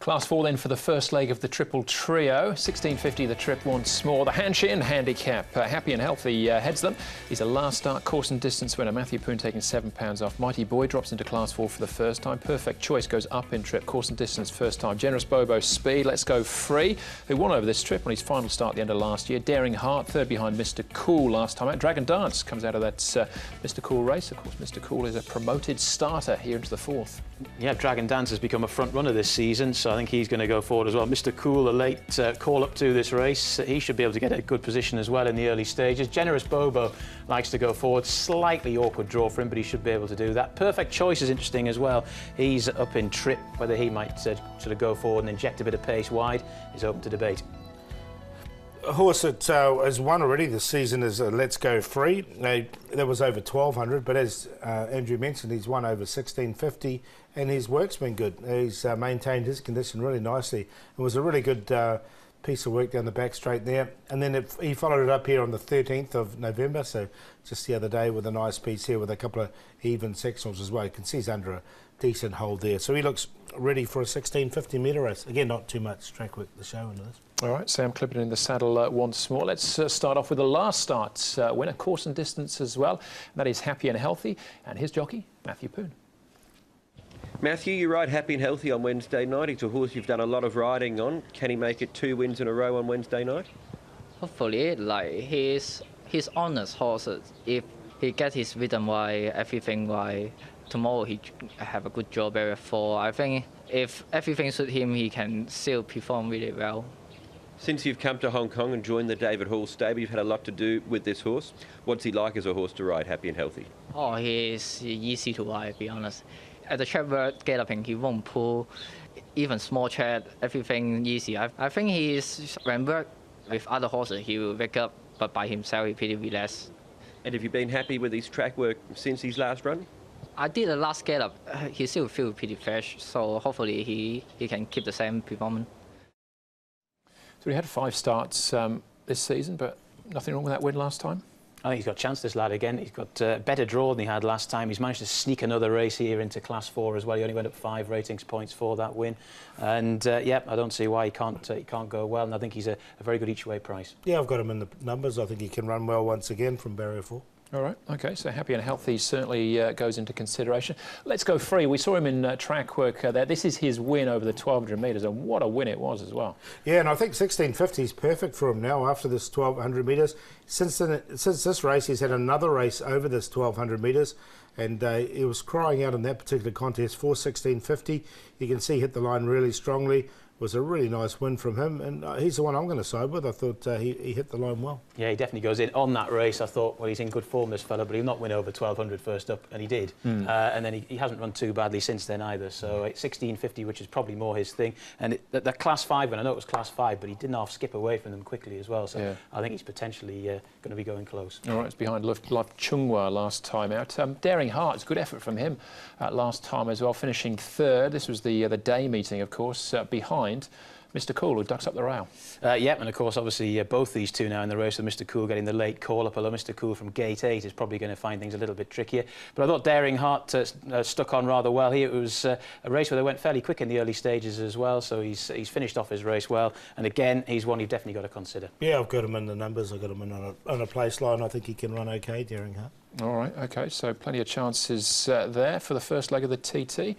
Class 4 then for the first leg of the triple trio. 1650 the trip once more. The Hanshin handicap. Happy and Healthy heads them. He's a last start course and distance winner. Matthew Poon taking £7 off. Mighty Boy drops into Class 4 for the first time. Perfect Choice goes up in trip. Course and distance first time. Generous Bobo Speed. Let's Go Free, who won over this trip on his final start at the end of last year. Daring Heart, third behind Mr Cool last time out. Dragon Dance comes out of that Mr Cool race. Of course, Mr Cool is a promoted starter here into the fourth. Yeah, Dragon Dance has become a front runner this season, so I think he's going to go forward as well. Mr Cool, a late call up to this race. He should be able to get a good position as well in the early stages. Generous Bobo likes to go forward. Slightly awkward draw for him, but he should be able to do that. Perfect Choice is interesting as well. He's up in trip. Whether he might sort of go forward and inject a bit of pace wide is open to debate. A horse that has won already this season is Let's Go Free. That was over 1200, but as Andrew mentioned, he's won over 1650 and his work's been good. He's maintained his condition really nicely. It was a really good piece of work down the back straight there. And then he followed it up here on the 13th of November, so just the other day with a nice piece here with a couple of even sectionals as well. You can see he's under a decent hold there. So he looks ready for a 1650 metre race. Again, not too much track work to show into this. All right, Sam Clipperton in the saddle once more. Let's start off with the last start winner, course and distance as well. And that is Happy and Healthy, and his jockey, Matthew Poon. Matthew, you ride Happy and Healthy on Wednesday night. It's a horse you've done a lot of riding on. Can he make it 2 wins in a row on Wednesday night? Hopefully, like he's honest horse. If he gets his rhythm right, everything right, tomorrow he have a good job area 4. I think if everything suits him, he can still perform really well. Since you've come to Hong Kong and joined the David Hall stable, you've had a lot to do with this horse. What's he like as a horse to ride, Happy and Healthy? Oh, he is easy to ride, to be honest. At the track work galloping, he won't pull, even small track, everything easy. I think he is, when work with other horses, he will wake up, but by himself, he pretty relaxed. And have you been happy with his track work since his last run? I did the last gallop. He still feels pretty fresh, so hopefully he can keep the same performance. So he had 5 starts this season, but nothing wrong with that win last time? I think he's got a chance, this lad, again. He's got a better draw than he had last time. He's managed to sneak another race here into Class 4 as well. He only went up 5 ratings points for that win. And, yeah, I don't see why he can't go well. And I think he's a very good each-way price. Yeah, I've got him in the numbers. I think he can run well once again from barrier 4. All right, OK, so Happy and Healthy certainly goes into consideration. Let's Go Free. We saw him in track work there. This is his win over the 1200 metres, and what a win it was as well. Yeah, and I think 1650 is perfect for him now after this 1200 metres. Since this race, he's had another race over this 1200 metres, and he was crying out in that particular contest for 1650. You can see he hit the line really strongly. Was a really nice win from him, and he's the one I'm going to side with. I thought he hit the line well. Yeah, he definitely goes in on that race. I thought, well, he's in good form, this fella, but he'll not win over 1200 first up, and he did. And then he hasn't run too badly since then either. So 1650, which is probably more his thing. And that Class 5, and I know it was Class 5, but he didn't half skip away from them quickly as well. So yeah. I think he's potentially going to be going close. All right, it's behind Love Chunghwa last time out. Daring Hearts, good effort from him last time as well, finishing 3rd. This was the day meeting, of course, behind Mr Cool, who ducks up the rail. Yep, and of course, obviously, both these two now in the race with Mr Cool getting the late call-up, although Mr Cool from gate 8 is probably going to find things a little bit trickier. But I thought Daring Heart stuck on rather well here. It was a race where they went fairly quick in the early stages as well, so he's finished off his race well. And again, he's one you've definitely got to consider. Yeah, I've got him in the numbers. I've got him in on a place line. I think he can run OK, Daring Heart. All right, OK, so plenty of chances there for the first leg of the TT.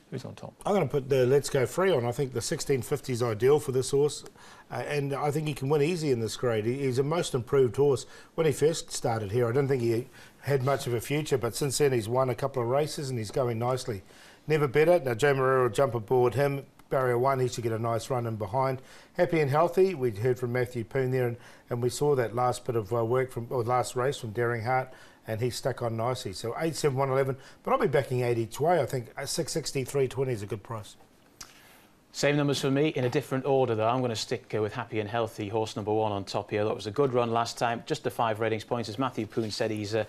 Who's on top? I'm going to put the Let's Go Free on. I think the 1650 is ideal for this horse, and I think he can win easy in this grade. He's a most improved horse. When he first started here, I didn't think he had much of a future, but since then he's won a couple of races and he's going nicely. Never better. Now Joe Moreira will jump aboard him. Barrier 1, he should get a nice run in behind. Happy and Healthy, we heard from Matthew Poon there, and we saw that last bit of work or last race from Daring Heart, and he stuck on nicely. So 8, 7, 1, 11, but I'll be backing 8 each way. I think 660, 320 is a good price. Same numbers for me in a different order, though. I'm going to stick with Happy and Healthy, horse number 1 on top here. That was a good run last time, just the 5 ratings points. As Matthew Poon said, he's a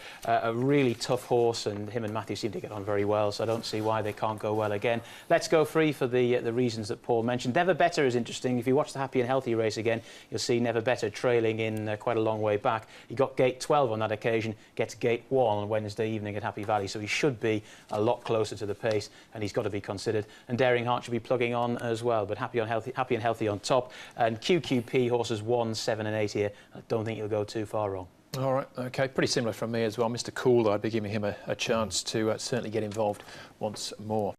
really tough horse, and him and Matthew seem to get on very well, so I don't see why they can't go well again. Let's Go Free for the reasons that Paul mentioned. Never Better is interesting. If you watch the Happy and Healthy race again, you'll see Never Better trailing in quite a long way back. He got gate 12 on that occasion, gets gate 1 on Wednesday evening at Happy Valley, so he should be a lot closer to the pace, and he's got to be considered. And Daring Heart should be plugging on as well, but happy and healthy on top. And QQP horses 1, 7 and 8 here. I don't think you'll go too far wrong. All right, OK, pretty similar from me as well. Mr. Cool, though, I'd be giving him a chance to certainly get involved once more.